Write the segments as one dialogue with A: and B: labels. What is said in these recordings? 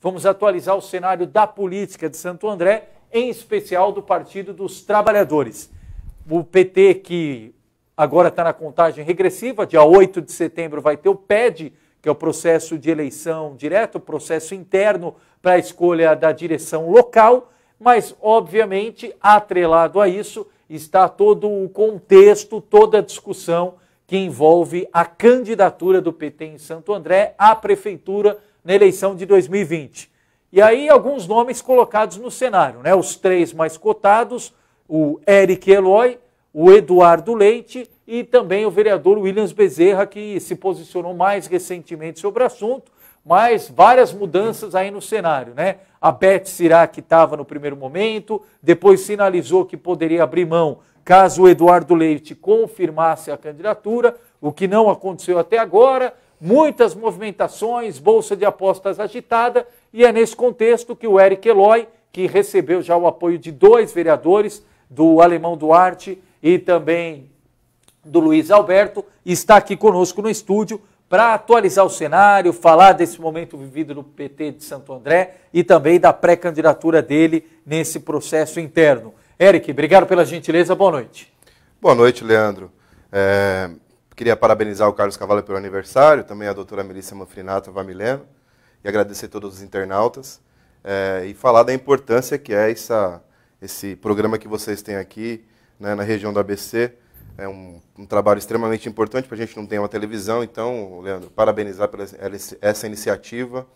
A: vamos atualizar o cenário da política de Santo André, em especial do Partido dos Trabalhadores. O PT, que agora está na contagem regressiva, dia 8 de setembro vai ter o PED, que é o processo de eleição direto, o processo interno para a escolha da direção local, mas, obviamente, atrelado a isso, está todo o contexto, toda a discussão que envolve a candidatura do PT em Santo André à prefeitura na eleição de 2020. E aí alguns nomes colocados no cenário, né? Os três mais cotados, o Eric Eloy, o Eduardo Leite e também o vereador Williams Bezerra, que se posicionou mais recentemente sobre o assunto, mas várias mudanças aí no cenário, né? A Beth Sirac estava no primeiro momento, depois sinalizou que poderia abrir mão caso o Eduardo Leite confirmasse a candidatura, o que não aconteceu até agora, muitas movimentações, bolsa de apostas agitada, e é nesse contexto que o Eric Eloy, que recebeu já o apoio de 2 vereadores, do Alemão Duarte e também do Luiz Alberto, está aqui conosco no estúdio para atualizar o cenário, falar desse momento vivido no PT de Santo André e também da pré-candidatura dele nesse processo interno. Eric, obrigado pela gentileza, boa noite.
B: Boa noite, Leandro. Queria parabenizar o Carlos Cavallo pelo aniversário, também a doutora Melissa Manfrinato Vamileno, e agradecer a todos os internautas, e falar da importância que é esse programa que vocês têm aqui, né, na região do ABC. É um trabalho extremamente importante, para a gente não ter uma televisão, então, Leandro, parabenizar por essa iniciativa,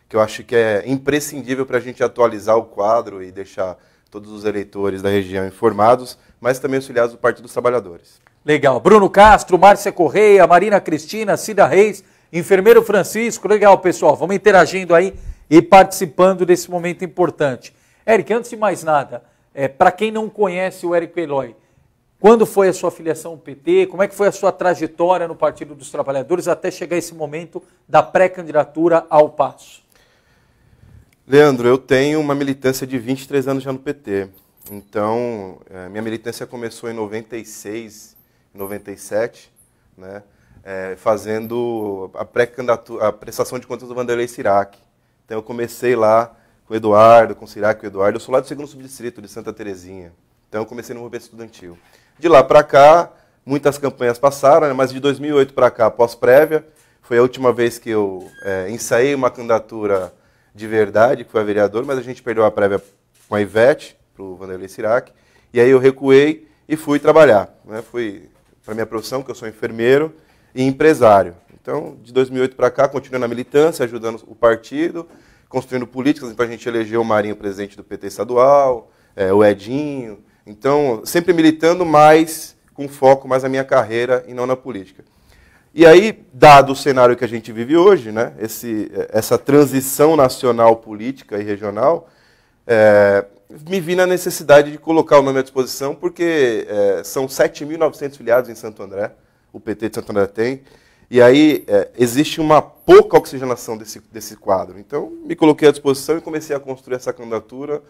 B: que eu acho que é imprescindível para a gente atualizar o quadro e deixar todos os eleitores da região informados, mas também auxiliados do Partido dos Trabalhadores. Legal.
A: Bruno Castro, Márcia Correia, Marina Cristina, Cida Reis, Enfermeiro Francisco. Legal, pessoal. Vamos interagindo aí e participando desse momento importante. Eric, antes de mais nada, para quem não conhece o Eric Eloy, quando foi a sua filiação ao PT? Como é que foi a sua trajetória no Partido dos Trabalhadores até chegar esse momento da pré-candidatura ao Passo?
B: Leandro, eu tenho uma militância de 23 anos já no PT. Então, minha militância começou em 96, 97, né, fazendo a prestação de contas do Vanderlei Sirac. Então, eu comecei lá com o Eduardo, com o Sirac e o Eduardo. Eu sou lá do 2º subdistrito de Santa Terezinha. Então, eu comecei no movimento estudantil. De lá para cá, muitas campanhas passaram, né, mas de 2008 para cá, pós-prévia, foi a última vez que eu ensaiei uma candidatura de verdade, que foi a vereador, mas a gente perdeu a prévia com a Ivete, para o Vanderlei Sirac, e aí eu recuei e fui trabalhar. Né? Fui para a minha profissão, que eu sou enfermeiro e empresário. Então, de 2008 para cá, continuei na militância, ajudando o partido, construindo políticas para a gente eleger o Marinho presidente do PT estadual, o Edinho. Então, sempre militando, mas com foco mais na minha carreira e não na política. E aí, dado o cenário que a gente vive hoje, né, essa transição nacional política e regional, me vi na necessidade de colocar o nome à disposição, porque são 7.900 filiados em Santo André, o PT de Santo André tem, e aí existe uma pouca oxigenação desse quadro. Então, me coloquei à disposição e comecei a construir essa candidatura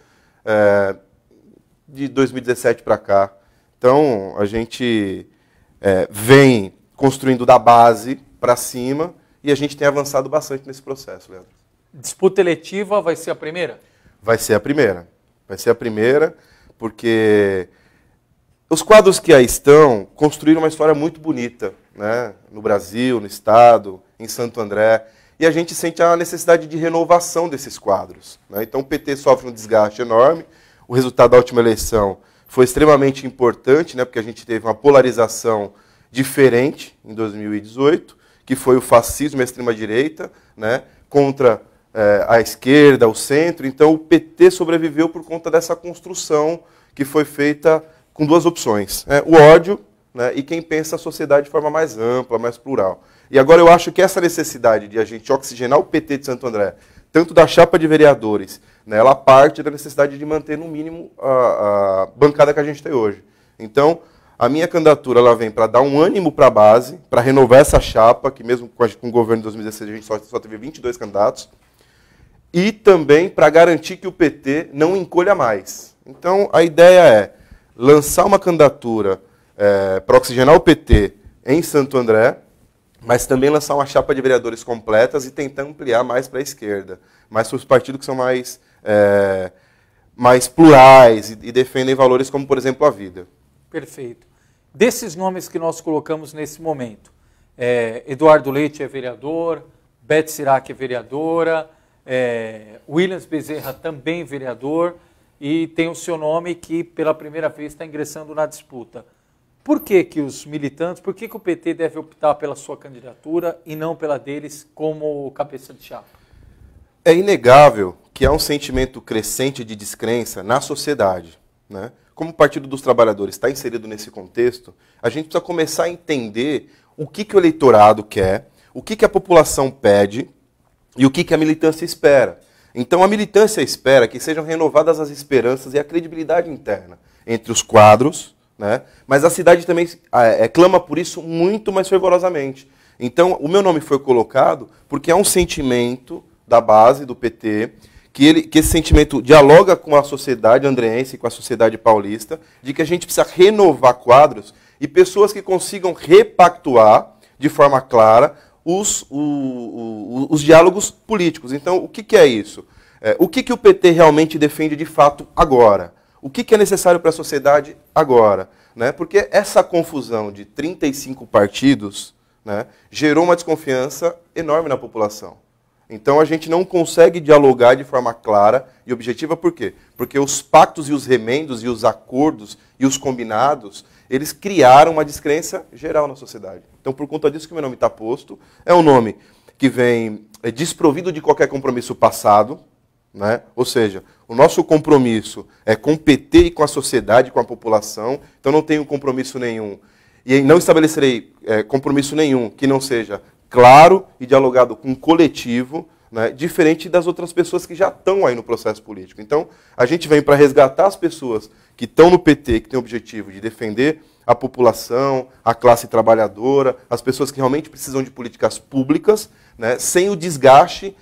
B: de 2017 para cá. Então, a gente vem construindo da base para cima e a gente tem avançado bastante nesse processo, Leandro.
A: Disputa eletiva vai ser a primeira?
B: Vai ser a primeira. Vai ser a primeira, porque os quadros que aí estão construíram uma história muito bonita, né, no Brasil, no Estado, em Santo André, e a gente sente a necessidade de renovação desses quadros. Né? Então o PT sofre um desgaste enorme, o resultado da última eleição foi extremamente importante, né, porque a gente teve uma polarização diferente em 2018, que foi o fascismo e a extrema-direita, né, contra a esquerda, o centro. Então o PT sobreviveu por conta dessa construção que foi feita com 2 opções, né, o ódio, né, e quem pensa a sociedade de forma mais ampla, mais plural. E agora eu acho que essa necessidade de a gente oxigenar o PT de Santo André, tanto da chapa de vereadores, né, ela parte da necessidade de manter no mínimo a bancada que a gente tem hoje. Então, a minha candidatura ela vem para dar um ânimo para a base, para renovar essa chapa, que mesmo com o governo de 2016 a gente só teve 22 candidatos, e também para garantir que o PT não encolha mais. Então, a ideia é lançar uma candidatura para oxigenar o PT em Santo André, mas também lançar uma chapa de vereadores completas e tentar ampliar mais para a esquerda, mais para os partidos que são mais plurais e defendem valores como, por exemplo, a vida.
A: Perfeito. Desses nomes que nós colocamos nesse momento, Eduardo Leite é vereador, Beth Sirac é vereadora, Williams Bezerra também vereador, e tem o seu nome que pela primeira vez está ingressando na disputa. Por que os militantes, por que o PT deve optar pela sua candidatura e não pela deles como cabeça de chapa?
B: É inegável que há um sentimento crescente de descrença na sociedade, né? Como o Partido dos Trabalhadores está inserido nesse contexto, a gente precisa começar a entender o que o eleitorado quer, o que a população pede e o que a militância espera. Então a militância espera que sejam renovadas as esperanças e a credibilidade interna entre os quadros, né? Mas a cidade também clama por isso muito mais fervorosamente. Então o meu nome foi colocado porque é um sentimento da base do PT, que esse sentimento dialoga com a sociedade andreense, com a sociedade paulista, de que a gente precisa renovar quadros e pessoas que consigam repactuar de forma clara os diálogos políticos. Então, o que é isso? O que o PT realmente defende de fato agora? O que é necessário para a sociedade agora? Né? Porque essa confusão de 35 partidos, né, gerou uma desconfiança enorme na população. Então a gente não consegue dialogar de forma clara e objetiva, por quê? Porque os pactos e os remendos e os acordos e os combinados, eles criaram uma descrença geral na sociedade. Então por conta disso que o meu nome está posto, é um nome que vem desprovido de qualquer compromisso passado, né? Ou seja, o nosso compromisso é com o PT e com a sociedade, com a população, então não tenho compromisso nenhum. E não estabelecerei compromisso nenhum que não seja claro e dialogado com o coletivo, né, diferente das outras pessoas que já estão aí no processo político. Então, a gente vem para resgatar as pessoas que estão no PT, que têm o objetivo de defender a população, a classe trabalhadora, as pessoas que realmente precisam de políticas públicas, né, sem o desgaste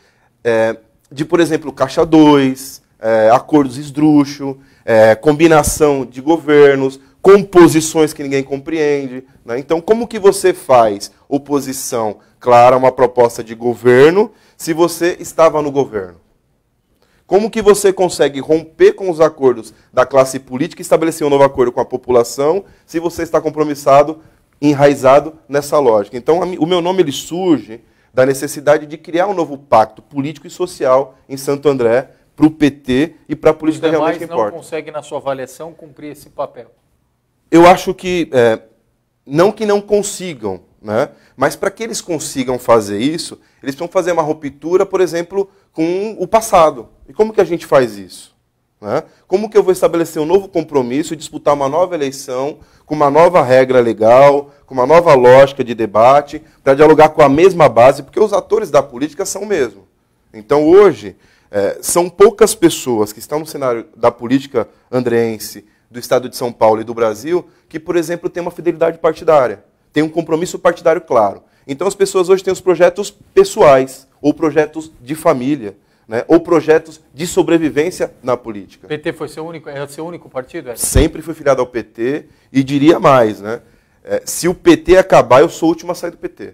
B: de, por exemplo, Caixa 2, acordos esdrúxulos, combinação de governos, composições que ninguém compreende. Né? Então, como que você faz oposição clara a uma proposta de governo se você estava no governo? Como que você consegue romper com os acordos da classe política e estabelecer um novo acordo com a população se você está compromissado, enraizado nessa lógica? Então, o meu nome ele surge da necessidade de criar um novo pacto político e social em Santo André para o PT e para a política realmente que importa.
A: Os demais não conseguem, na sua avaliação, cumprir esse papel?
B: Eu acho que, não que não consigam, né? Mas para que eles consigam fazer isso, eles precisam fazer uma ruptura, por exemplo, com o passado. E como que a gente faz isso? Né? Como que eu vou estabelecer um novo compromisso e disputar uma nova eleição, com uma nova regra legal, com uma nova lógica de debate, para dialogar com a mesma base, porque os atores da política são o mesmo. Então, hoje, são poucas pessoas que estão no cenário da política andreense, do Estado de São Paulo e do Brasil, que, por exemplo, têm uma fidelidade partidária, têm um compromisso partidário claro. Então as pessoas hoje têm os projetos pessoais, ou projetos de família, né, ou projetos de sobrevivência na política.
A: O PT foi é seu único partido?
B: Sempre fui filiado ao PT, e diria mais, né, se o PT acabar, eu sou o último a sair do PT.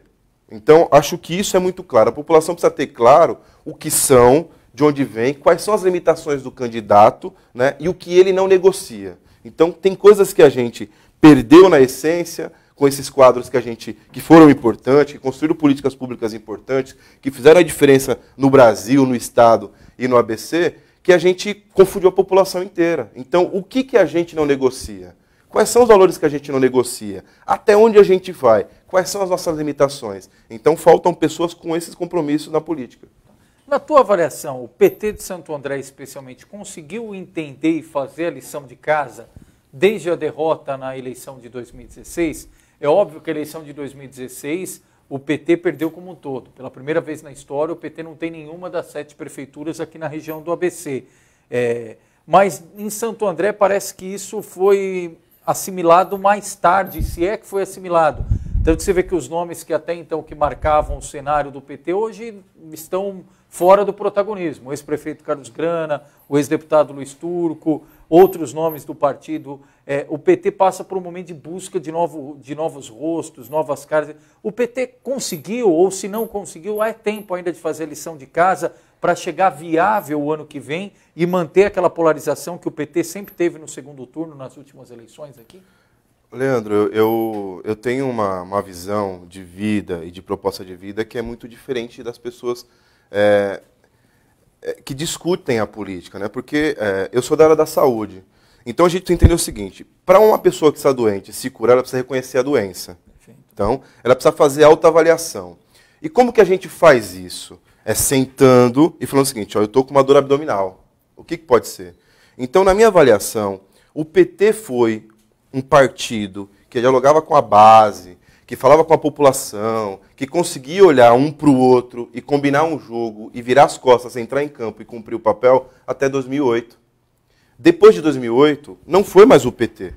B: Então, acho que isso é muito claro. A população precisa ter claro o que são, de onde vem, quais são as limitações do candidato, né, e o que ele não negocia. Então, tem coisas que a gente perdeu na essência, com esses quadros que foram importantes, que construíram políticas públicas importantes, que fizeram a diferença no Brasil, no Estado e no ABC, que a gente confundiu a população inteira. Então, o que a gente não negocia? Quais são os valores que a gente não negocia? Até onde a gente vai? Quais são as nossas limitações? Então, faltam pessoas com esses compromissos na política.
A: Na tua avaliação, o PT de Santo André, especialmente, conseguiu entender e fazer a lição de casa desde a derrota na eleição de 2016? É óbvio que a eleição de 2016, o PT perdeu como um todo. Pela primeira vez na história, o PT não tem nenhuma das 7 prefeituras aqui na região do ABC. Mas em Santo André parece que isso foi assimilado mais tarde, se é que foi assimilado. Então você vê que os nomes que até então que marcavam o cenário do PT hoje estão fora do protagonismo. O ex-prefeito Carlos Grana, o ex-deputado Luiz Turco, outros nomes do partido. O PT passa por um momento de busca de novos rostos, novas caras. O PT conseguiu, ou se não conseguiu, há tempo ainda de fazer a lição de casa para chegar viável o ano que vem e manter aquela polarização que o PT sempre teve no segundo turno nas últimas eleições aqui?
B: Leandro, eu tenho uma visão de vida e de proposta de vida que é muito diferente das pessoas que discutem a política, né? Porque eu sou da área da saúde. Então a gente tem que entender o seguinte: para uma pessoa que está doente se curar, ela precisa reconhecer a doença. Então, ela precisa fazer autoavaliação. E como que a gente faz isso? É sentando e falando o seguinte: ó, eu estou com uma dor abdominal. O que pode ser? Então, na minha avaliação, o PT foi um partido que dialogava com a base, que falava com a população, que conseguia olhar um para o outro e combinar um jogo e virar as costas, entrar em campo e cumprir o papel até 2008. Depois de 2008, não foi mais o PT.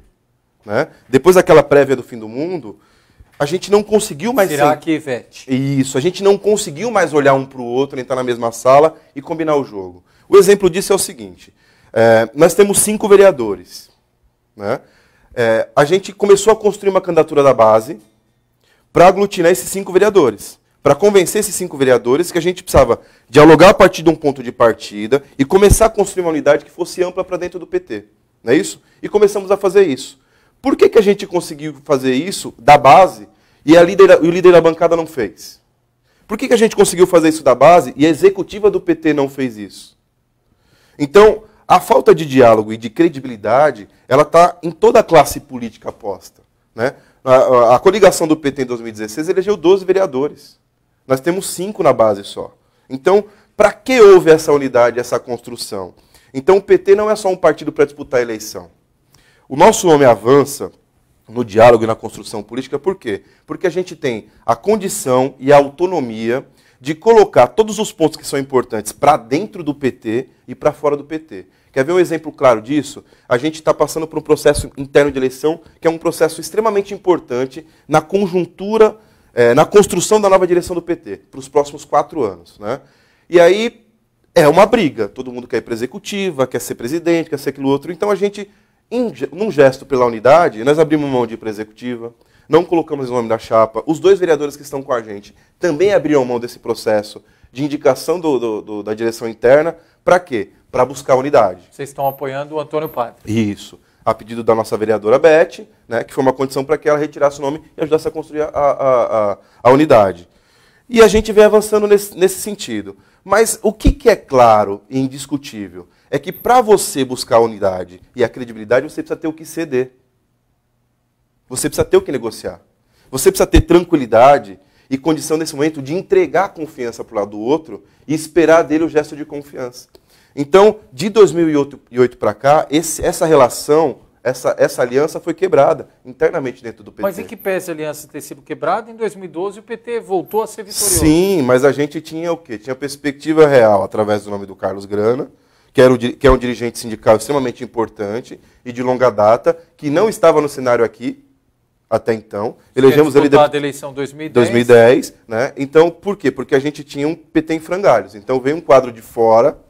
B: Né? Depois daquela prévia do fim do mundo, a gente não conseguiu mais...
A: Chirac e Ivete.
B: Isso, a gente não conseguiu mais olhar um para o outro, entrar na mesma sala e combinar o jogo. O exemplo disso é o seguinte: nós temos 5 vereadores. Né? A gente começou a construir uma candidatura da base para aglutinar esses 5 vereadores, para convencer esses 5 vereadores que a gente precisava dialogar a partir de um ponto de partida e começar a construir uma unidade que fosse ampla para dentro do PT. Não é isso? E começamos a fazer isso. Por que a gente conseguiu fazer isso da base e o líder da bancada não fez? Por que a gente conseguiu fazer isso da base e a executiva do PT não fez isso? Então, a falta de diálogo e de credibilidade, ela está em toda a classe política posta. Né? A coligação do PT em 2016 elegeu 12 vereadores. Nós temos 5 na base só. Então, para que houve essa unidade, essa construção? Então, o PT não é só um partido para disputar a eleição. O nosso nome avança no diálogo e na construção política, por quê? Porque a gente tem a condição e a autonomia de colocar todos os pontos que são importantes para dentro do PT e para fora do PT. Quer ver um exemplo claro disso? A gente está passando por um processo interno de eleição, que é um processo extremamente importante na conjuntura, na construção da nova direção do PT, para os próximos 4 anos. Né? E aí é uma briga, todo mundo quer ir para a executiva, quer ser presidente, quer ser aquilo outro. Então a gente, num gesto pela unidade, nós abrimos mão de ir para a executiva, não colocamos o nome da chapa. Os 2 vereadores que estão com a gente também abriram mão desse processo de indicação da direção interna. Para quê? Para buscar a unidade.
A: Vocês estão apoiando o Antônio Padre.
B: Isso. A pedido da nossa vereadora Beth, né, que foi uma condição para que ela retirasse o nome e ajudasse a construir a unidade. E a gente vem avançando nesse sentido. Mas o que é claro e indiscutível é que para você buscar a unidade e a credibilidade, você precisa ter o que ceder. Você precisa ter o que negociar. Você precisa ter tranquilidade e condição nesse momento de entregar a confiança para o lado do outro e esperar dele o gesto de confiança. Então, de 2008 para cá, essa relação, essa aliança foi quebrada internamente dentro do PT.
A: Mas em que pese a aliança ter sido quebrada, em 2012 o PT voltou a ser vitorioso.
B: Sim, mas a gente tinha o quê? Tinha perspectiva real através do nome do Carlos Grana, que é um dirigente sindical extremamente importante e de longa data, que não estava no cenário aqui até então. Elegemos ele
A: da eleição
B: 2010, né? Então, por quê? Porque a gente tinha um PT em frangalhos. Então veio um quadro de fora,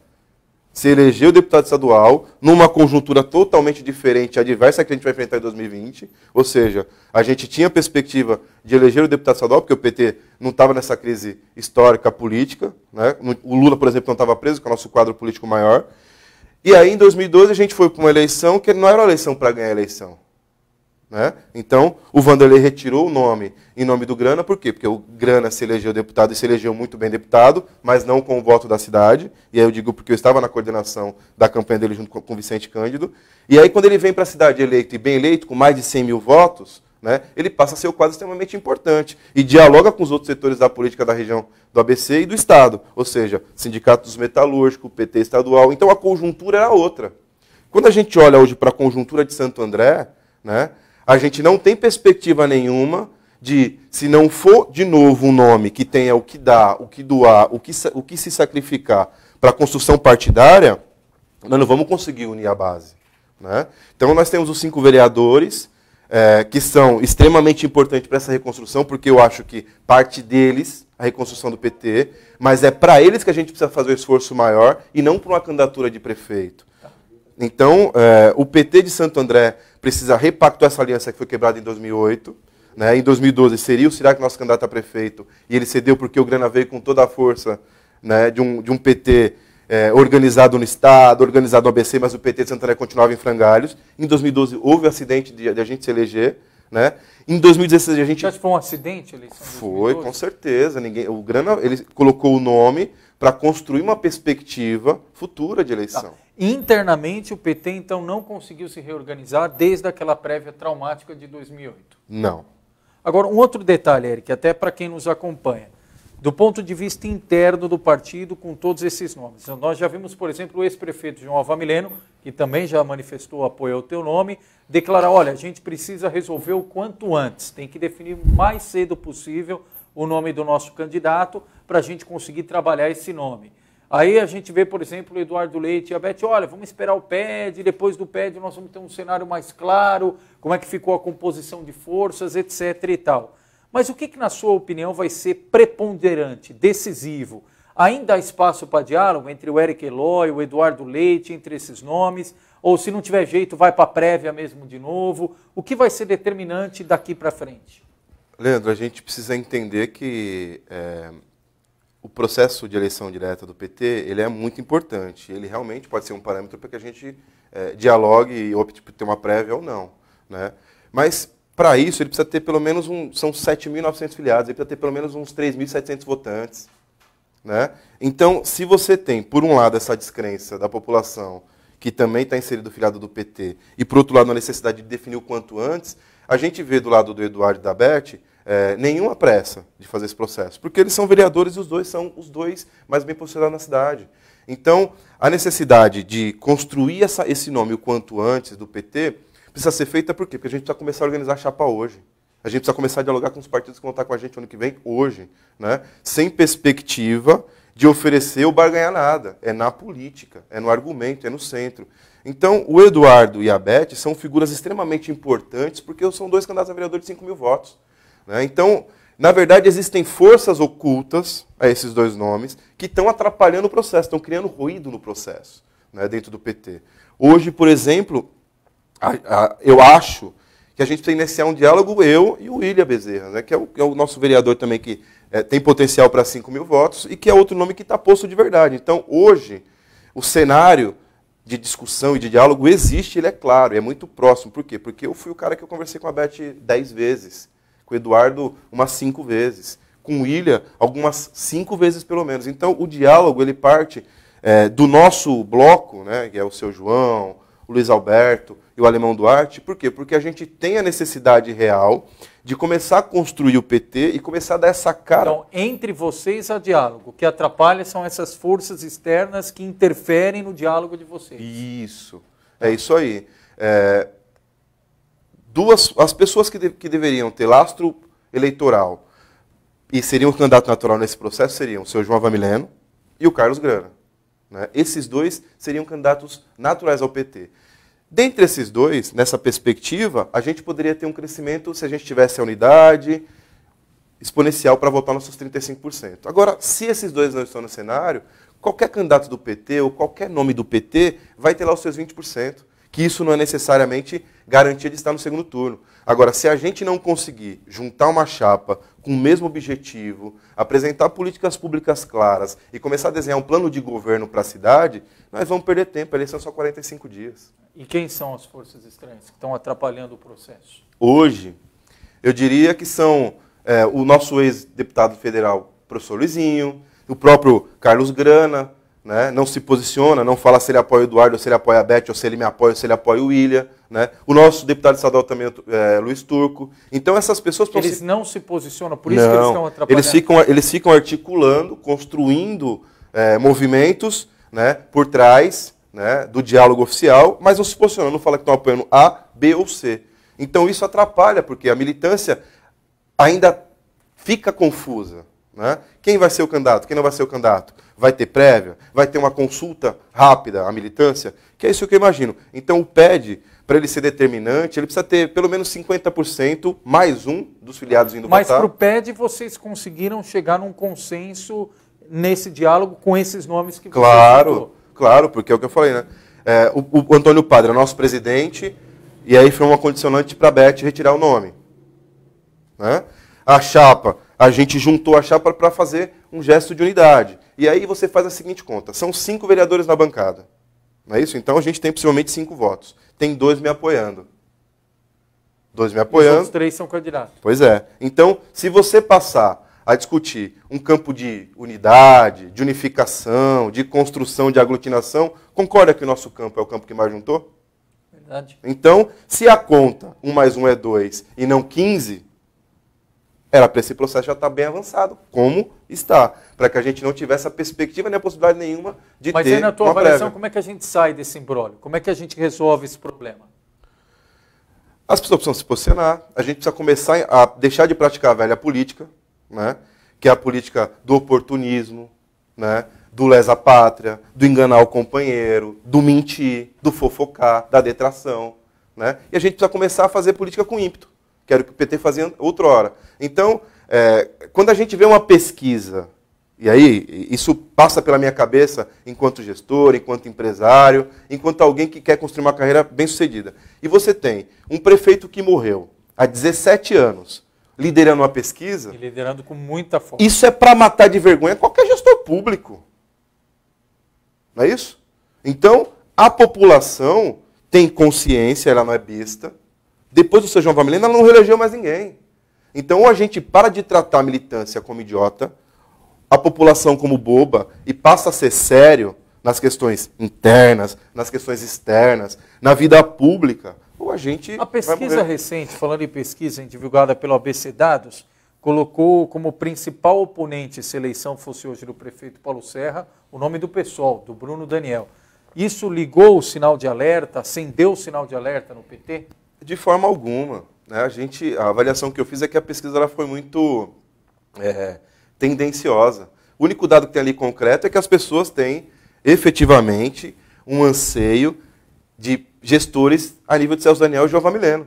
B: se elegeu deputado estadual, numa conjuntura totalmente diferente, adversa que a gente vai enfrentar em 2020. Ou seja, a gente tinha perspectiva de eleger o deputado estadual, porque o PT não estava nessa crise histórica política. Né? O Lula, por exemplo, não estava preso, que é o nosso quadro político maior. E aí, em 2012, a gente foi para uma eleição que não era uma eleição para ganhar a eleição. Né? Então, o Vanderlei retirou o nome em nome do Grana, por quê? Porque o Grana se elegeu deputado e se elegeu muito bem deputado, mas não com o voto da cidade. E aí eu digo porque eu estava na coordenação da campanha dele junto com o Vicente Cândido. E aí, quando ele vem para a cidade eleito e bem eleito, com mais de 100 mil votos, né, ele passa a ser um quadro extremamente importante e dialoga com os outros setores da política da região do ABC e do Estado, ou seja, Sindicato dos Metalúrgicos, PT estadual. Então, a conjuntura era outra. Quando a gente olha hoje para a conjuntura de Santo André, né, a gente não tem perspectiva nenhuma de, se não for de novo um nome que tenha o que dar, o que doar, o que se sacrificar para a construção partidária, nós não vamos conseguir unir a base. Né? Então nós temos os 5 vereadores, que são extremamente importantes para essa reconstrução, porque eu acho que parte deles, a reconstrução do PT, mas é para eles que a gente precisa fazer um esforço maior e não para uma candidatura de prefeito. Então, o PT de Santo André precisa repactuar essa aliança que foi quebrada em 2008. Né? Em 2012 seria o Cirac nosso candidato a prefeito, e ele cedeu porque o Grana veio com toda a força, né, de um PT organizado no Estado, organizado no ABC, mas o PT de Santo André continuava em frangalhos. Em 2012 houve o acidente de a gente se eleger. Né? Em 2016 a gente...
A: Você acha que foi um acidente a eleição de 2012?
B: Foi, com certeza. O Grana, ele colocou o nome para construir uma perspectiva futura de eleição.
A: Tá. Internamente, o PT, então, não conseguiu se reorganizar desde aquela prévia traumática de 2008?
B: Não.
A: Agora, um outro detalhe, Eric, até para quem nos acompanha. Do ponto de vista interno do partido, com todos esses nomes. Nós já vimos, por exemplo, o ex-prefeito João Alvamileno, que também já manifestou apoio ao teu nome, declarar, olha, a gente precisa resolver o quanto antes, tem que definir o mais cedo possível o nome do nosso candidato para a gente conseguir trabalhar esse nome. Aí a gente vê, por exemplo, o Eduardo Leite e a Beth, olha, vamos esperar o PED, depois do PED nós vamos ter um cenário mais claro, como é que ficou a composição de forças, etc. e tal. Mas o que, na sua opinião, vai ser preponderante, decisivo? Ainda há espaço para diálogo entre o Eric Eloy, o Eduardo Leite, entre esses nomes? Ou se não tiver jeito, vai para a prévia mesmo de novo? O que vai ser determinante daqui para frente?
B: Leandro, a gente precisa entender que o processo de eleição direta do PT ele é muito importante. Ele realmente pode ser um parâmetro para que a gente dialogue e opte por ter uma prévia ou não. Né? Mas, para isso, ele precisa ter pelo menos são 7.900 filiados, ele precisa ter pelo menos uns 3.700 votantes. Né? Então, se você tem, por um lado, essa descrença da população, que também está inserido filiado do PT, e, por outro lado, a necessidade de definir o quanto antes, a gente vê do lado do Eduardo e da Beth nenhuma pressa de fazer esse processo, porque eles são vereadores e os dois são os dois mais bem posicionados na cidade. Então, a necessidade de construir esse nome o quanto antes do PT precisa ser feita por quê? Porque a gente precisa começar a organizar a chapa hoje. A gente precisa começar a dialogar com os partidos que vão estar com a gente ano que vem, hoje, né? Sem perspectiva de oferecer ou barganhar nada. É na política, é no argumento, é no centro. Então, o Eduardo e a Beth são figuras extremamente importantes porque são dois candidatos a vereador de 5.000 votos. Né? Então, na verdade, existem forças ocultas a esses dois nomes que estão atrapalhando o processo, estão criando ruído no processo, né, dentro do PT. Hoje, por exemplo, eu acho que a gente precisa iniciar um diálogo, eu e o William Bezerra, né, que é o nosso vereador também, que tem potencial para 5.000 votos, e que é outro nome que está posto de verdade. Então, hoje, o cenário de discussão e de diálogo existe, ele é claro, é muito próximo. Por quê? Porque eu fui o cara que eu conversei com a Beth 10 vezes, com o Eduardo umas 5 vezes, com o William algumas 5 vezes pelo menos. Então, o diálogo ele parte do nosso bloco, né, que é o seu João, o Luiz Alberto e o Alemão Duarte. Por quê? Porque a gente tem a necessidade real de começar a construir o PT e começar a dar essa cara...
A: Então, entre vocês há diálogo. O que atrapalha são essas forças externas que interferem no diálogo de vocês.
B: Isso. É isso aí. As pessoas que deveriam ter lastro eleitoral e seriam candidato natural nesse processo seriam o seu João Alvamileno e o Carlos Grana. Né? Esses dois seriam candidatos naturais ao PT. Dentre esses dois, nessa perspectiva, a gente poderia ter um crescimento, se a gente tivesse a unidade exponencial para votar nossos 35%. Agora, se esses dois não estão no cenário, qualquer candidato do PT ou qualquer nome do PT vai ter lá os seus 20%, que isso não é necessariamente garantia de estar no segundo turno. Agora, se a gente não conseguir juntar uma chapa com o mesmo objetivo, apresentar políticas públicas claras e começar a desenhar um plano de governo para a cidade, nós vamos perder tempo, a eleição é só 45 dias.
A: E quem são as forças estranhas que estão atrapalhando o processo?
B: Hoje, eu diria que são o nosso ex-deputado federal, professor Luizinho, o próprio Carlos Grana, né, não se posiciona, não fala se ele apoia o Eduardo, ou se ele apoia a Beth, ou se ele me apoia, ou se ele apoia o William. Né? O nosso deputado estadual também é Luiz Turco. Então essas pessoas...
A: Eles não se posicionam, por isso que eles estão atrapalhando?
B: Eles ficam articulando, construindo movimentos, né, por trás, né, do diálogo oficial, mas não se posicionam, não fala que estão apoiando A, B ou C. Então isso atrapalha, porque a militância ainda fica confusa. Né? Quem vai ser o candidato? Quem não vai ser o candidato? Vai ter prévia? Vai ter uma consulta rápida à militância? Que é isso que eu imagino. Então o PED para ele ser determinante, ele precisa ter pelo menos 50% mais um dos filiados indo votar.
A: Mas para o PED vocês conseguiram chegar num consenso nesse diálogo com esses nomes que você citou.
B: Claro, porque é o que eu falei, né? O Antônio Padre é nosso presidente, e aí foi uma condicionante para a Beth retirar o nome. Né? A chapa, a gente juntou a chapa para fazer um gesto de unidade. E aí você faz a seguinte conta, são 5 vereadores na bancada. Não é isso? Então a gente tem possivelmente 5 votos. Tem 2 me apoiando. 2 me apoiando.
A: Os outros 3 são candidatos.
B: Pois é. Então, se você passar a discutir um campo de unidade, de unificação, de construção, de aglutinação, concorda que o nosso campo é o campo que mais juntou?
A: Verdade.
B: Então, se a conta 1 mais 1 é 2 e não 15, era para esse processo já estar bem avançado, como está, para que a gente não tivesse a perspectiva nem a possibilidade nenhuma de ter uma prévia.
A: Mas aí na tua avaliação, como é que a gente sai desse imbróglio? Como é que a gente resolve esse problema?
B: As pessoas precisam se posicionar, a gente precisa começar a deixar de praticar a velha política, né, que é a política do oportunismo, né, do lesa-pátria, do enganar o companheiro, do mentir, do fofocar, da detração. Né, e a gente precisa começar a fazer política com ímpeto, que era o que o PT fazia outrora. Então, quando a gente vê uma pesquisa, e aí isso passa pela minha cabeça enquanto gestor, enquanto empresário, enquanto alguém que quer construir uma carreira bem-sucedida, e você tem um prefeito que morreu há 17 anos, liderando uma pesquisa...
A: E liderando com muita força.
B: Isso é para matar de vergonha qualquer gestor público. Não é isso? Então, a população tem consciência, ela não é besta. Depois do seu João Vamelino, ela não reelegeu mais ninguém. Então, ou a gente para de tratar a militância como idiota, a população como boba, e passa a ser sério nas questões internas, nas questões externas, na vida pública, ou a gente...
A: A pesquisa recente, falando em pesquisa divulgada pelo ABC Dados, colocou como principal oponente, se a eleição fosse hoje do prefeito Paulo Serra, o nome do PSOL, do Bruno Daniel. Isso ligou o sinal de alerta, acendeu o sinal de alerta no PT?
B: De forma alguma. Né? A avaliação que eu fiz é que a pesquisa ela foi muito tendenciosa. O único dado que tem ali concreto é que as pessoas têm, efetivamente, um anseio de gestores a nível de Celso Daniel e João Vamelino.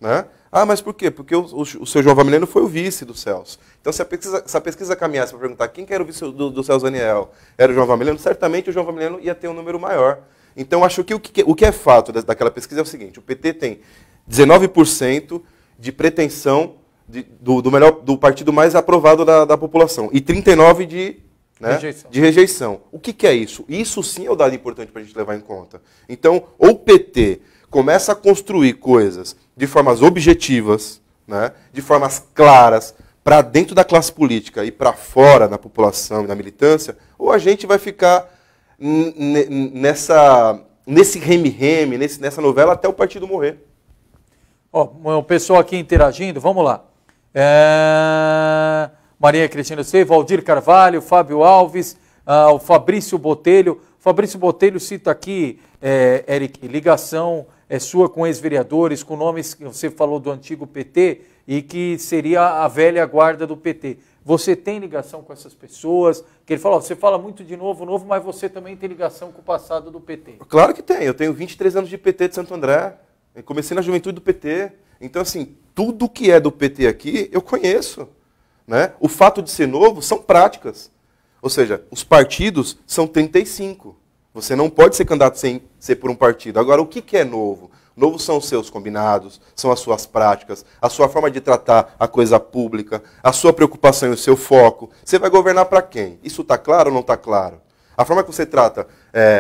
B: Né? Ah, mas por quê? Porque o seu João Vamelino foi o vice do Celso. Então, se a pesquisa caminhasse para perguntar quem que era o vice do Celso Daniel, era o João Vamelino, certamente o João Vamelino ia ter um número maior. Então, acho que o que é fato daquela pesquisa é o seguinte, o PT tem 19% de pretensão do partido mais aprovado da população e 39% de rejeição. O que é isso? Isso sim é o dado importante para a gente levar em conta. Então, ou o PT começa a construir coisas de formas objetivas, né, de formas claras, para dentro da classe política e para fora da população e da militância, ou a gente vai ficar nesse reme-reme, nessa novela até o partido morrer.
A: O pessoal aqui interagindo, vamos lá. Maria Cristina C, Valdir Carvalho, Fábio Alves, o Fabrício Botelho. Fabrício Botelho cita aqui, Eric, ligação sua com ex-vereadores, com nomes que você falou do antigo PT e que seria a velha guarda do PT. Você tem ligação com essas pessoas? Que ele fala, você fala muito de novo, mas você também tem ligação com o passado do PT.
B: Claro que tem. Eu tenho 23 anos de PT de Santo André. Eu comecei na juventude do PT. Então, assim, tudo que é do PT aqui, eu conheço. Né? O fato de ser novo são práticas. Ou seja, os partidos são 35. Você não pode ser candidato sem ser por um partido. Agora, o que é novo? Novo são os seus combinados, são as suas práticas, a sua forma de tratar a coisa pública, a sua preocupação e o seu foco. Você vai governar para quem? Isso está claro ou não está claro? A forma que você trata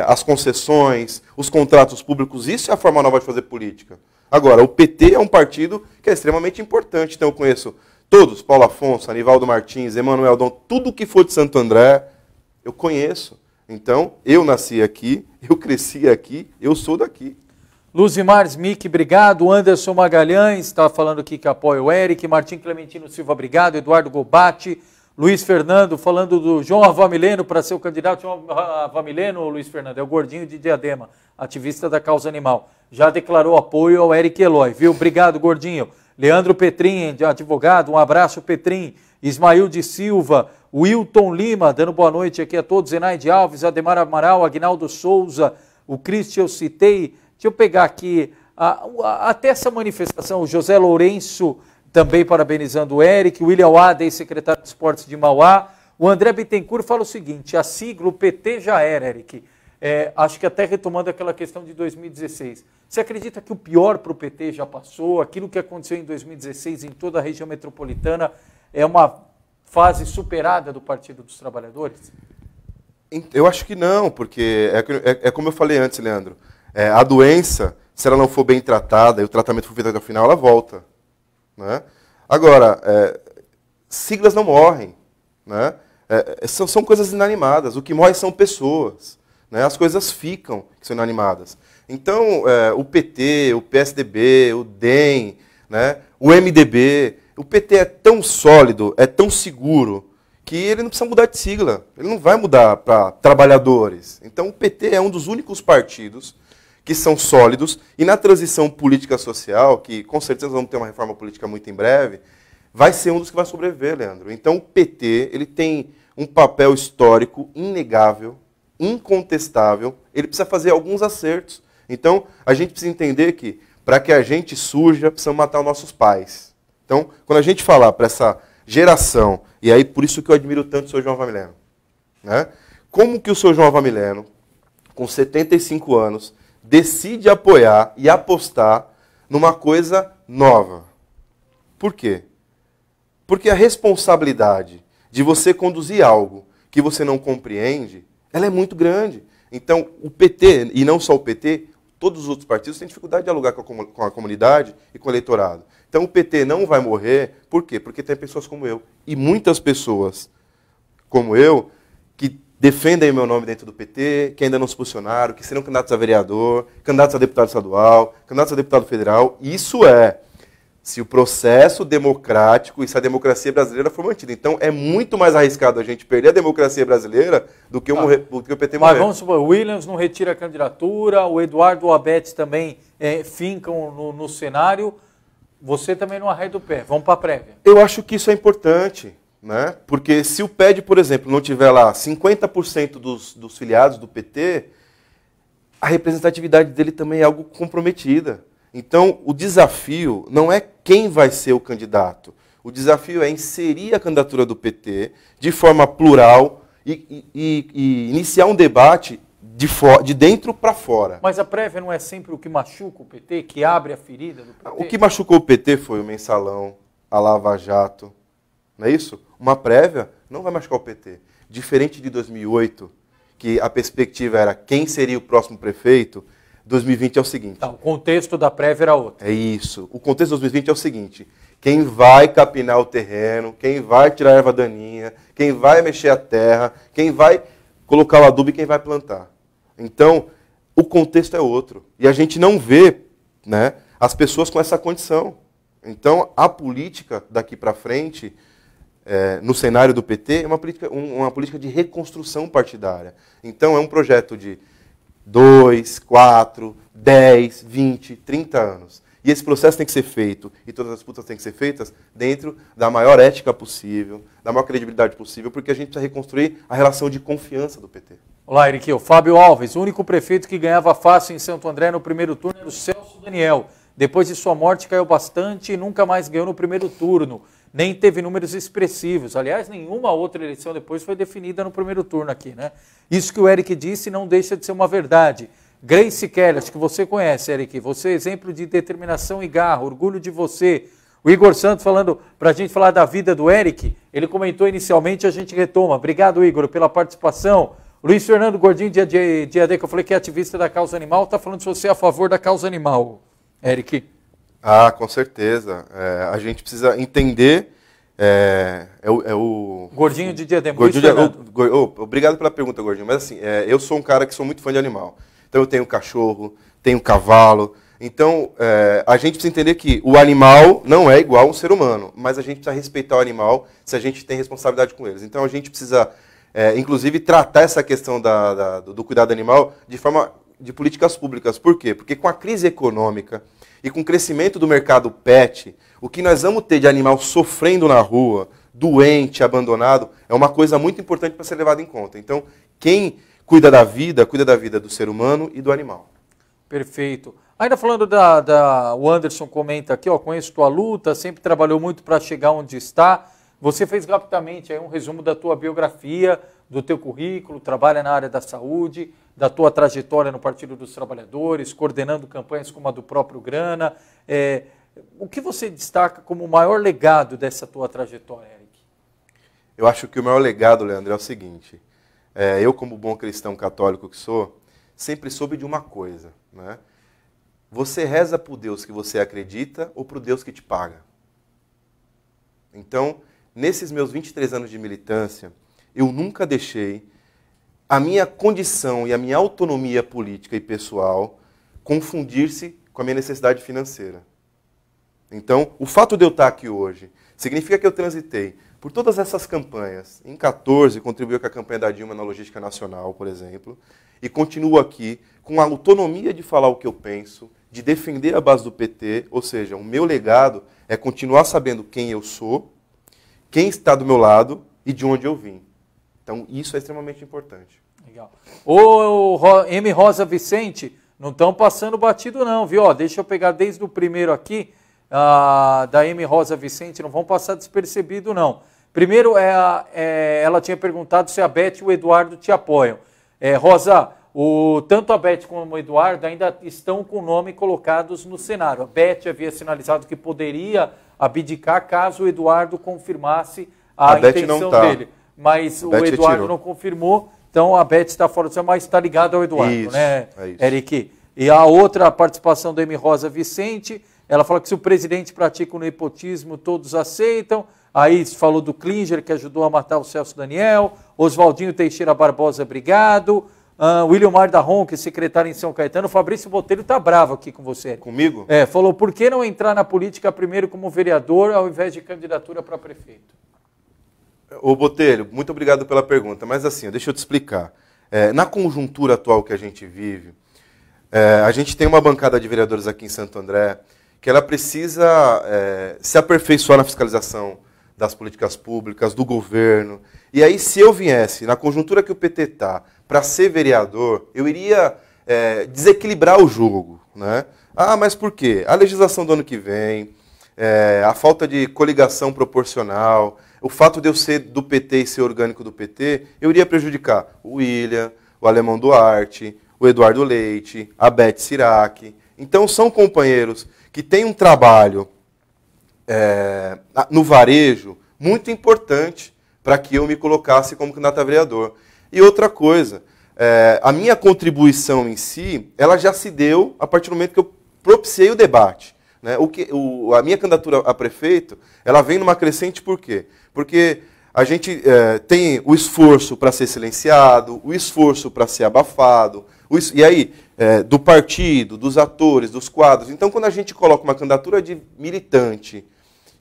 B: as concessões, os contratos públicos, isso é a forma nova de fazer política. Agora, o PT é um partido que é extremamente importante. Então eu conheço todos, Paulo Afonso, Anivaldo Martins, Emanuel Dom, tudo que for de Santo André, eu conheço. Então, eu nasci aqui, eu cresci aqui, eu sou daqui.
A: Luzimar Smick, obrigado. Anderson Magalhães, está falando aqui que apoia o Eric. Martim Clementino Silva, obrigado. Eduardo Gobatti. Luiz Fernando, falando do João Avamileno para ser o candidato. João Avamileno, Luiz Fernando, é o gordinho de Diadema, ativista da causa animal. Já declarou apoio ao Eric Eloy, viu? Obrigado, gordinho. Leandro Petrin, advogado, um abraço, Petrin. Ismael de Silva, Wilton Lima, dando boa noite aqui a todos. Zenaide Alves, Ademar Amaral, Aguinaldo Souza, o Cristian eu citei, eu pegar aqui, até essa manifestação, o José Lourenço também parabenizando o Eric, o William Waden, secretário de Esportes de Mauá, o André Bittencourt fala o seguinte, a sigla, o PT já era, Eric, acho que até retomando aquela questão de 2016, você acredita que o pior para o PT já passou, aquilo que aconteceu em 2016 em toda a região metropolitana é uma fase superada do Partido dos Trabalhadores?
B: Eu acho que não, porque é como eu falei antes, Leandro, a doença, se ela não for bem tratada e o tratamento for feito até o final, ela volta. Né? Agora, siglas não morrem. Né? São coisas inanimadas. O que morre são pessoas. Né? As coisas ficam, que são inanimadas. Então, o PT, o PSDB, o DEM, né? O MDB, o PT é tão sólido, é tão seguro, que ele não precisa mudar de sigla. Ele não vai mudar para trabalhadores. Então, o PT é um dos únicos partidos que são sólidos, e na transição política social, que com certeza vamos ter uma reforma política muito em breve, vai ser um dos que vai sobreviver, Leandro. Então o PT ele tem um papel histórico inegável, incontestável, ele precisa fazer alguns acertos. Então a gente precisa entender que, para que a gente surja, precisamos matar os nossos pais. Então, quando a gente falar para essa geração, e aí por isso que eu admiro tanto o Sr. João Avamileno, né? Como que o Sr. João Avamileno, com 75 anos, decide apoiar e apostar numa coisa nova? Por quê? Porque a responsabilidade de você conduzir algo que você não compreende, ela é muito grande. Então, o PT, e não só o PT, todos os outros partidos têm dificuldade de dialogar com a comunidade e com o eleitorado. Então, o PT não vai morrer, por quê? Porque tem pessoas como eu. E muitas pessoas como eu, que defendem o meu nome dentro do PT, que ainda não se posicionaram, que serão candidatos a vereador, candidatos a deputado estadual, candidatos a deputado federal. Isso se o processo democrático e se a democracia brasileira for mantida. Então, é muito mais arriscado a gente perder a democracia brasileira do que o PT morrer.
A: Mas vamos supor, o Williams não retira a candidatura, o Eduardo Abete também fincam no cenário, você também não arreda o pé. Vamos para a prévia.
B: Eu acho que isso é importante. Né? Porque se o PED, por exemplo, não tiver lá 50% dos filiados do PT, a representatividade dele também é algo comprometida. Então, o desafio não é quem vai ser o candidato. O desafio é inserir a candidatura do PT de forma plural e iniciar um debate de dentro para fora.
A: Mas a prévia não é sempre o que machuca o PT, que abre a ferida do PT?
B: O que machucou o PT foi o mensalão, a Lava Jato. Não é isso? Uma prévia não vai machucar o PT. Diferente de 2008, que a perspectiva era quem seria o próximo prefeito, 2020 é o seguinte.
A: Tá, o contexto da prévia era outro.
B: É isso. O contexto de 2020 é o seguinte. Quem vai capinar o terreno, quem vai tirar a erva daninha, quem vai mexer a terra, quem vai colocar o adubo e quem vai plantar. Então, o contexto é outro. E a gente não vê, né, as pessoas com essa condição. Então, a política daqui para frente, no cenário do PT, é uma política de reconstrução partidária. Então, é um projeto de 2, 4, 10, 20, 30 anos. E esse processo tem que ser feito, e todas as disputas têm que ser feitas dentro da maior ética possível, da maior credibilidade possível, porque a gente precisa reconstruir a relação de confiança do PT.
A: Olá, Eric. O Fábio Alves, o único prefeito que ganhava fácil em Santo André no primeiro turno era o Celso Daniel. Depois de sua morte caiu bastante e nunca mais ganhou no primeiro turno. Nem teve números expressivos. Aliás, nenhuma outra eleição depois foi definida no primeiro turno aqui, né? Isso que o Eric disse não deixa de ser uma verdade. Grace Kelly, acho que você conhece, Eric. Você é exemplo de determinação e garra, orgulho de você. O Igor Santos falando para a gente falar da vida do Eric. Ele comentou inicialmente, a gente retoma. Obrigado, Igor, pela participação. Luiz Fernando Gordinho, dia D, que eu falei que é ativista da causa animal, está falando se você é a favor da causa animal, Eric.
B: Ah, com certeza. A gente precisa entender... o
A: Gordinho de Diadema.
B: Obrigado pela pergunta, Gordinho. Mas assim, eu sou um cara que sou muito fã de animal. Então eu tenho cachorro, tenho cavalo. Então a gente precisa entender que o animal não é igual a um ser humano, mas a gente precisa respeitar o animal se a gente tem responsabilidade com eles. Então a gente precisa, inclusive, tratar essa questão do cuidado animal de forma de políticas públicas. Por quê? Porque com a crise econômica e com o crescimento do mercado pet, o que nós vamos ter de animal sofrendo na rua, doente, abandonado, é uma coisa muito importante para ser levada em conta. Então, quem cuida da vida do ser humano e do animal.
A: Perfeito. Ainda falando o Anderson comenta aqui, ó, conheço tua luta, sempre trabalhou muito para chegar onde está. Você fez rapidamente aí um resumo da tua biografia, do teu currículo, trabalha na área da saúde, da tua trajetória no Partido dos Trabalhadores, coordenando campanhas como a do próprio Grana. O que você destaca como o maior legado dessa tua trajetória, Eric?
B: Eu acho que o maior legado, Leandro, é o seguinte. Eu, como bom cristão católico que sou, sempre soube de uma coisa, né? Você reza para o Deus que você acredita ou para o Deus que te paga? Então, nesses meus 23 anos de militância, eu nunca deixei a minha condição e a minha autonomia política e pessoal confundir-se com a minha necessidade financeira. Então, o fato de eu estar aqui hoje significa que eu transitei por todas essas campanhas. Em 14, contribuí com a campanha da Dilma na Logística Nacional, por exemplo, e continuo aqui com a autonomia de falar o que eu penso, de defender a base do PT, ou seja, o meu legado é continuar sabendo quem eu sou, quem está do meu lado e de onde eu vim. Então, isso é extremamente importante.
A: Legal. Ô, M. Rosa Vicente, não estão passando batido não, viu? Ó, deixa eu pegar desde o primeiro aqui, da M. Rosa Vicente, não vão passar despercebido não. Primeiro, ela tinha perguntado se a Beth e o Eduardo te apoiam. Rosa, tanto a Beth como o Eduardo ainda estão com o nome colocados no cenário. A Beth havia sinalizado que poderia abdicar caso o Eduardo confirmasse a intenção dele. Mas o Eduardo não confirmou, então a Beth está fora do cenário, mas está ligada ao Eduardo, isso, né, Eric? E a outra participação da M. Rosa Vicente, ela fala que se o presidente pratica o nepotismo, todos aceitam. Aí falou do Klinger, que ajudou a matar o Celso Daniel. Oswaldinho Teixeira Barbosa, obrigado. William Mar da Ronque, secretário em São Caetano. Fabrício Botelho está bravo aqui com você.
B: Comigo?
A: Falou, por que não entrar na política primeiro como vereador, ao invés de candidatura para prefeito?
B: Ô Botelho, muito obrigado pela pergunta. Mas assim, deixa eu te explicar. Na conjuntura atual que a gente vive, a gente tem uma bancada de vereadores aqui em Santo André que ela precisa se aperfeiçoar na fiscalização das políticas públicas, do governo. E aí, se eu viesse, na conjuntura que o PT está, para ser vereador, eu iria desequilibrar o jogo, né? Mas por quê? A legislação do ano que vem, a falta de coligação proporcional, o fato de eu ser do PT e ser orgânico do PT, eu iria prejudicar o William, o Alemão Duarte, o Eduardo Leite, a Beth Sirac. Então, são companheiros que têm um trabalho no varejo muito importante para que eu me colocasse como candidato a vereador. E outra coisa, a minha contribuição em si, ela já se deu a partir do momento que eu propiciei o debate. Né? A minha candidatura a prefeito, ela vem numa crescente por quê? Porque a gente tem o esforço para ser silenciado, o esforço para ser abafado, e aí, do partido, dos atores, dos quadros. Então, quando a gente coloca uma candidatura de militante,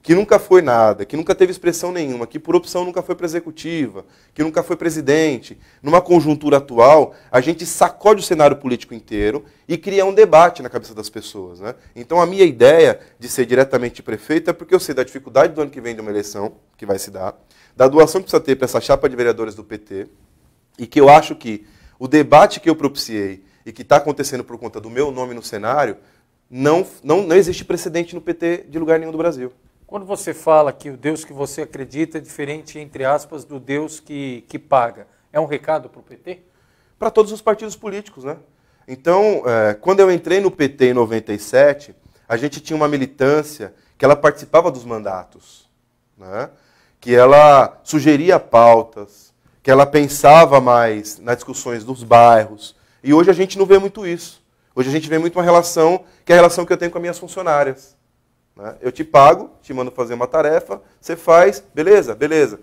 B: que nunca foi nada, que nunca teve expressão nenhuma, que por opção nunca foi para a executiva, que nunca foi presidente, numa conjuntura atual, a gente sacode o cenário político inteiro e cria um debate na cabeça das pessoas. Né? Então, a minha ideia de ser diretamente prefeito é porque eu sei da dificuldade do ano que vem de uma eleição, que vai se dar, da doação que precisa ter para essa chapa de vereadores do PT, e que eu acho que o debate que eu propiciei e que está acontecendo por conta do meu nome no cenário, não existe precedente no PT de lugar nenhum do Brasil.
A: Quando você fala que o Deus que você acredita é diferente, entre aspas, do Deus que paga, é um recado para o PT?
B: Para todos os partidos políticos, né? Então, quando eu entrei no PT em 97, a gente tinha uma militância que ela participava dos mandatos, né? Que ela sugeria pautas, que ela pensava mais nas discussões dos bairros. E hoje a gente não vê muito isso. Hoje a gente vê muito uma relação, que é a relação que eu tenho com as minhas funcionárias. Eu te pago, te mando fazer uma tarefa, você faz, beleza, beleza.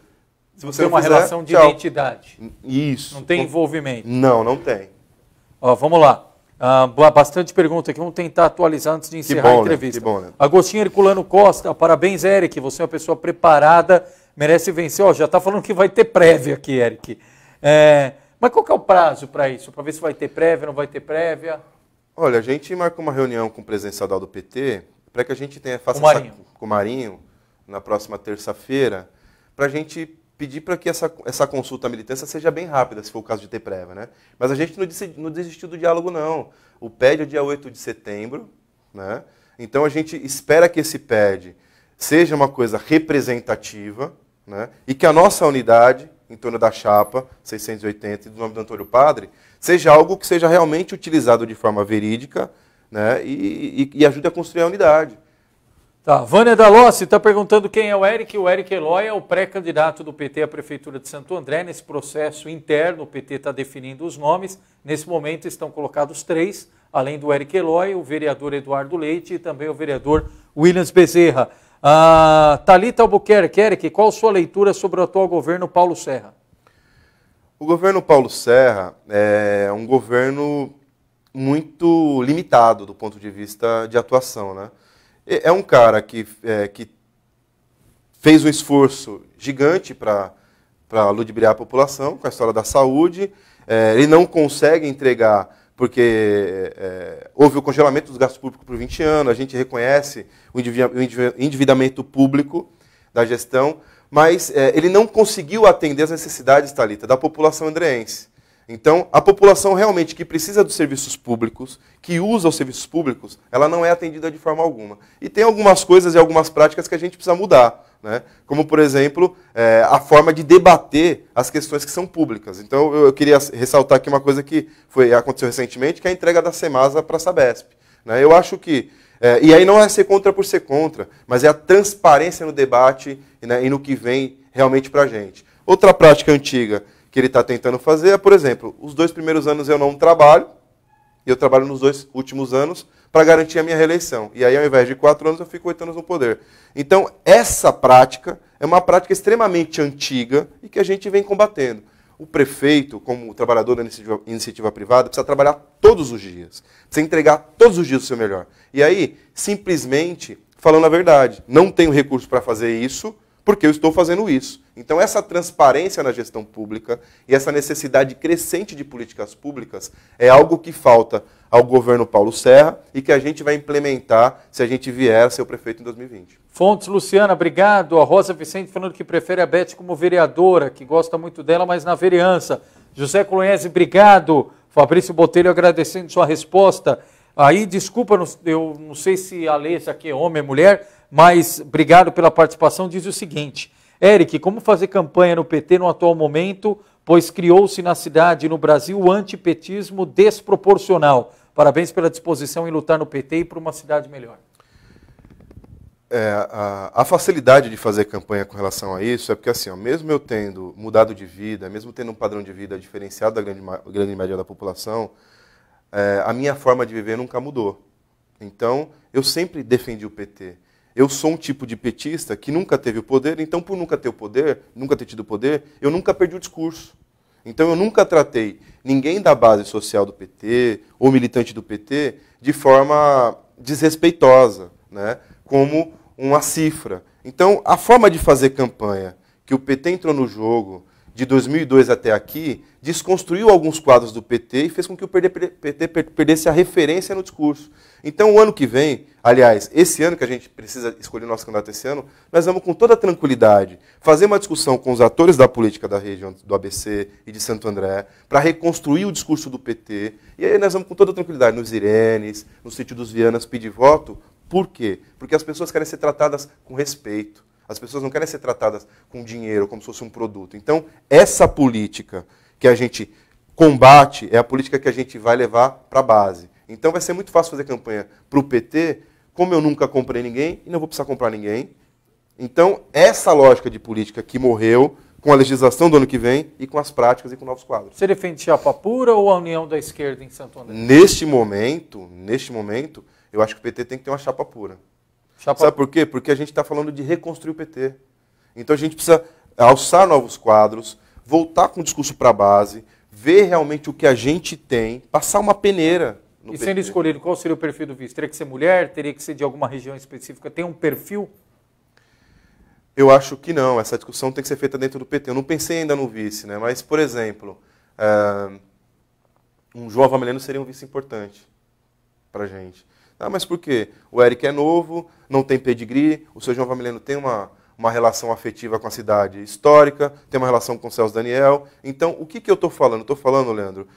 A: Se você não tem uma relação de identidade.
B: Isso.
A: Não tem envolvimento.
B: Não tem.
A: Vamos lá. Bastante pergunta aqui, vamos tentar atualizar antes de encerrar a entrevista.
B: Que bom, né?
A: Agostinho Herculano Costa, parabéns, Eric, você é uma pessoa preparada, merece vencer. Já está falando que vai ter prévia aqui, Eric. Mas qual que é o prazo para isso? Para ver se vai ter prévia, não vai ter prévia?
B: Olha, a gente marcou uma reunião com o presidente estadual do PT, faça com o Marinho, na próxima terça-feira, para a gente pedir para que essa consulta à militância seja bem rápida, se for o caso de ter prévia, né? Mas a gente não desistiu do diálogo, não. O PED é dia 8 de setembro, né? Então a gente espera que esse PED seja uma coisa representativa, né? E que a nossa unidade, em torno da chapa 680 e do nome do Antônio Padre, seja algo que seja realmente utilizado de forma verídica, né? E ajude a construir a unidade.
A: Tá, Vânia Dalossi está perguntando quem é o Eric. O Eric Eloy é o pré-candidato do PT à Prefeitura de Santo André. Nesse processo interno, o PT está definindo os nomes. Nesse momento estão colocados 3, além do Eric Eloy, o vereador Eduardo Leite e também o vereador Williams Bezerra. Thalita Albuquerque, Eric, qual a sua leitura sobre o atual governo Paulo Serra?
B: O governo Paulo Serra é um governo muito limitado do ponto de vista de atuação, né? É um cara que fez um esforço gigante para ludibriar a população com a história da saúde. Ele não consegue entregar porque houve o congelamento dos gastos públicos por 20 anos, a gente reconhece o endividamento público da gestão, mas ele não conseguiu atender as necessidades, Thalita, da população andreense. Então, a população realmente que precisa dos serviços públicos, que usa os serviços públicos, ela não é atendida de forma alguma. E tem algumas coisas e algumas práticas que a gente precisa mudar, né? Como, por exemplo, a forma de debater as questões que são públicas. Então, eu queria ressaltar aqui uma coisa que aconteceu recentemente, que é a entrega da Semasa para a Sabesp, né? Eu acho que, e aí não é ser contra por ser contra, mas é a transparência no debate, né, e no que vem realmente para a gente. Outra prática antiga que ele está tentando fazer é, por exemplo, os 2 primeiros anos eu não trabalho, eu trabalho nos 2 últimos anos para garantir a minha reeleição. E aí, ao invés de 4 anos, eu fico 8 anos no poder. Então, essa prática é uma prática extremamente antiga e que a gente vem combatendo. O prefeito, como trabalhador da iniciativa privada, precisa trabalhar todos os dias, precisa entregar todos os dias o seu melhor. E aí, simplesmente, falando a verdade, não tenho recurso para fazer isso, porque eu estou fazendo isso. Então, essa transparência na gestão pública e essa necessidade crescente de políticas públicas é algo que falta ao governo Paulo Serra e que a gente vai implementar se a gente vier a ser o prefeito em 2020.
A: Fontes, Luciana, obrigado. A Rosa Vicente falando que prefere a Beth como vereadora, que gosta muito dela, mas na vereança. José Colonhese, obrigado. Fabrício Botelho agradecendo sua resposta. Aí, desculpa, eu não sei se a Lesa aqui é homem ou mulher, mas obrigado pela participação. Diz o seguinte: Eric, como fazer campanha no PT no atual momento, pois criou-se na cidade e no Brasil o antipetismo desproporcional. Parabéns pela disposição em lutar no PT e por uma cidade melhor.
B: A facilidade de fazer campanha com relação a isso é porque, assim, mesmo eu tendo mudado de vida, mesmo tendo um padrão de vida diferenciado da grande média da população, a minha forma de viver nunca mudou. Então, eu sempre defendi o PT. Eu sou um tipo de petista que nunca teve o poder, então por nunca ter o poder, nunca ter tido o poder, eu nunca perdi o discurso. Então eu nunca tratei ninguém da base social do PT ou militante do PT de forma desrespeitosa, né, como uma cifra. Então a forma de fazer campanha que o PT entrou no jogo de 2002 até aqui desconstruiu alguns quadros do PT e fez com que o PT perdesse a referência no discurso. Então, o ano que vem, aliás, esse ano que a gente precisa escolher o nosso candidato esse ano, nós vamos com toda tranquilidade fazer uma discussão com os atores da política da região do ABC e de Santo André para reconstruir o discurso do PT. E aí nós vamos com toda tranquilidade nos Irenes, no sítio dos Vianas pedir voto. Por quê? Porque as pessoas querem ser tratadas com respeito. As pessoas não querem ser tratadas com dinheiro, como se fosse um produto. Então, essa política que a gente combate é a política que a gente vai levar para a base. Então, vai ser muito fácil fazer campanha para o PT, como eu nunca comprei ninguém e não vou precisar comprar ninguém. Então, essa lógica de política que morreu com a legislação do ano que vem e com as práticas e com novos quadros.
A: Você defende chapa pura ou a união da esquerda em Santo André?
B: Neste momento, eu acho que o PT tem que ter uma chapa pura. Sabe por quê? Porque a gente está falando de reconstruir o PT. Então a gente precisa alçar novos quadros, voltar com o discurso para a base, ver realmente o que a gente tem, passar uma peneira no PT.
A: E sendo escolhido, qual seria o perfil do vice? Teria que ser mulher? Teria que ser de alguma região específica? Tem um perfil?
B: Eu acho que não. Essa discussão tem que ser feita dentro do PT. Eu não pensei ainda no vice, né? Mas, por exemplo, um João Avelino seria um vice importante para a gente. Ah, mas por quê? O Eric é novo, não tem pedigree, o seu João Avelino tem uma uma relação afetiva com a cidade histórica, tenho uma relação com o Celso Daniel. Então, o que eu estou falando? Estou falando, Leandro,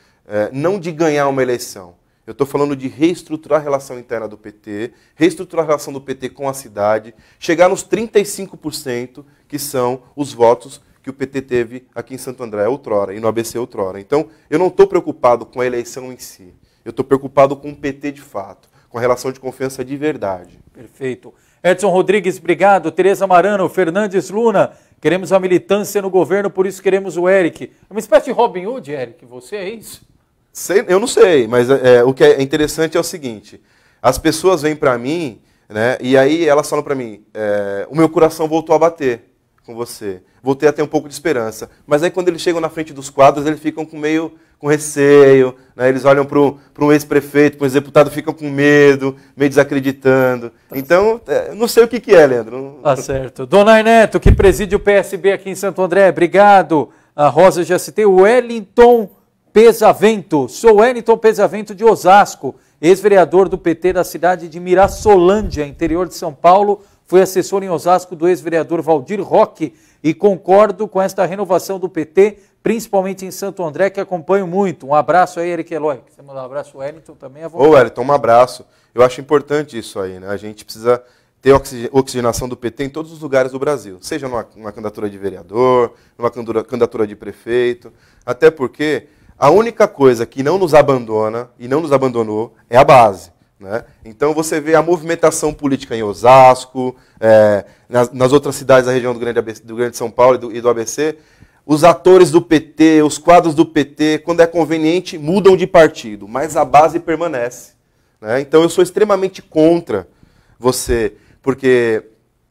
B: não de ganhar uma eleição. Eu estou falando de reestruturar a relação interna do PT, reestruturar a relação do PT com a cidade, chegar nos 35%, que são os votos que o PT teve aqui em Santo André outrora e no ABC outrora. Então, eu não estou preocupado com a eleição em si. Eu estou preocupado com o PT de fato, com a relação de confiança de verdade.
A: Perfeito. Edson Rodrigues, obrigado. Tereza Marano, Fernandes Luna, queremos a militância no governo, por isso queremos o Eric. É uma espécie de Robin Hood, Eric, você é isso?
B: Eu não sei, mas o que é interessante é o seguinte, as pessoas vêm para mim, né, e aí elas falam para mim, o meu coração voltou a bater com você, voltei a ter um pouco de esperança. Mas aí quando eles chegam na frente dos quadros, eles ficam com receio, né, eles olham para um ex-prefeito, para um ex-deputado, ficam com medo, meio desacreditando. Então, não sei o que é, Leandro.
A: Tá certo. Dona Neto, que preside o PSB aqui em Santo André, obrigado. A Rosa já citei, o Wellington Pesavento, sou Wellington Pesavento de Osasco, ex-vereador do PT da cidade de Mirassolândia, interior de São Paulo, fui assessor em Osasco do ex-vereador Valdir Roque e concordo com esta renovação do PT, principalmente em Santo André, que acompanho muito. Um abraço aí, Eric Eloy. Você mandar um abraço, Wellington, também à vontade.
B: Ô, Wellington, um abraço. Eu acho importante isso aí, né? A gente precisa ter oxigenação do PT em todos os lugares do Brasil, seja numa candidatura de vereador, numa candidatura de prefeito, até porque a única coisa que não nos abandona e não nos abandonou é a base. Né? Então você vê a movimentação política em Osasco, nas outras cidades da região do Grande São Paulo e do ABC, os atores do PT, os quadros do PT, quando é conveniente, mudam de partido, mas a base permanece. Né? Então eu sou extremamente contra você, porque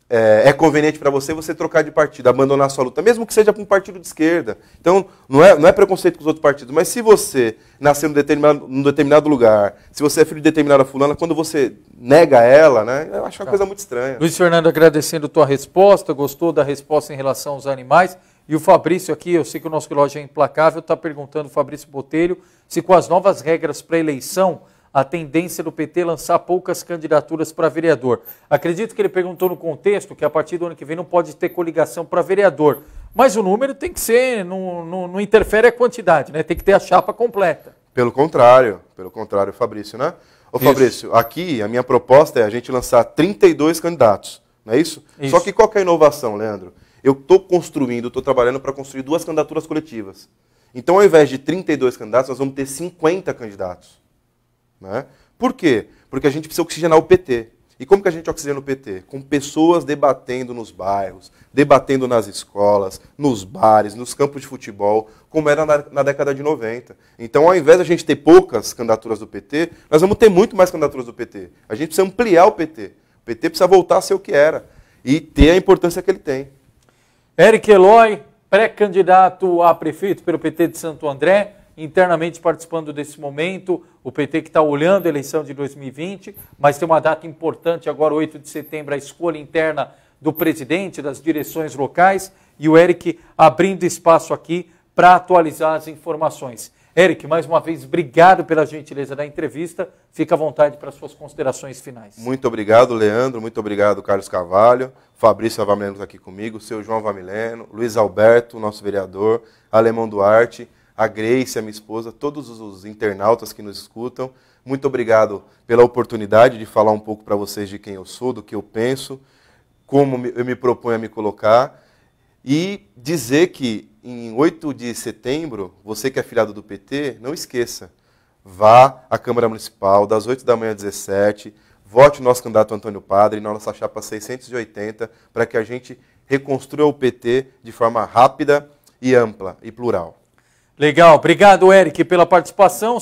B: é conveniente para você trocar de partido, abandonar a sua luta, mesmo que seja para um partido de esquerda. Então, não é preconceito com os outros partidos, mas se você nasceu num determinado lugar, se você é filho de determinada fulana, quando você nega ela, né, eu acho uma coisa muito estranha.
A: Luiz Fernando, agradecendo a tua resposta, gostou da resposta em relação aos animais. E o Fabrício aqui, eu sei que o nosso relógio é implacável, está perguntando, Fabrício Botelho, se com as novas regras para eleição, a tendência do PT lançar poucas candidaturas para vereador. Acredito que ele perguntou no contexto que a partir do ano que vem não pode ter coligação para vereador. Mas o número tem que ser, não interfere a quantidade, né? Tem que ter a chapa completa.
B: Pelo contrário, Fabrício, né? Ô Fabrício, aqui a minha proposta é a gente lançar 32 candidatos, não é isso? Só que qual que é a inovação, Leandro? Eu estou trabalhando para construir 2 candidaturas coletivas. Então, ao invés de 32 candidatos, nós vamos ter 50 candidatos. Né? Por quê? Porque a gente precisa oxigenar o PT. E como que a gente oxigena o PT? Com pessoas debatendo nos bairros, debatendo nas escolas, nos bares, nos campos de futebol, como era na década de 90. Então, ao invés de a gente ter poucas candidaturas do PT, nós vamos ter muito mais candidaturas do PT. A gente precisa ampliar o PT. O PT precisa voltar a ser o que era e ter a importância que ele tem.
A: Eric Eloy, pré-candidato a prefeito pelo PT de Santo André, internamente participando desse momento, o PT que está olhando a eleição de 2020, mas tem uma data importante agora, 8 de setembro, a escolha interna do presidente, das direções locais, e o Eric abrindo espaço aqui para atualizar as informações. Eric, mais uma vez, obrigado pela gentileza da entrevista, fica à vontade para suas considerações finais.
B: Muito obrigado, Leandro, muito obrigado, Carlos Carvalho, Fabrício Vamileno aqui comigo, seu João Vamileno, Luiz Alberto, nosso vereador, Alemão Duarte, a Grace, a minha esposa, todos os internautas que nos escutam. Muito obrigado pela oportunidade de falar um pouco para vocês de quem eu sou, do que eu penso, como eu me proponho a me colocar. E dizer que em 8 de setembro, você que é afiliado do PT, não esqueça, vá à Câmara Municipal, das 8 da manhã às 17, vote o nosso candidato Antônio Padre, na nossa chapa 680, para que a gente reconstrua o PT de forma rápida e ampla e plural.
A: Legal, obrigado, Eric, pela participação.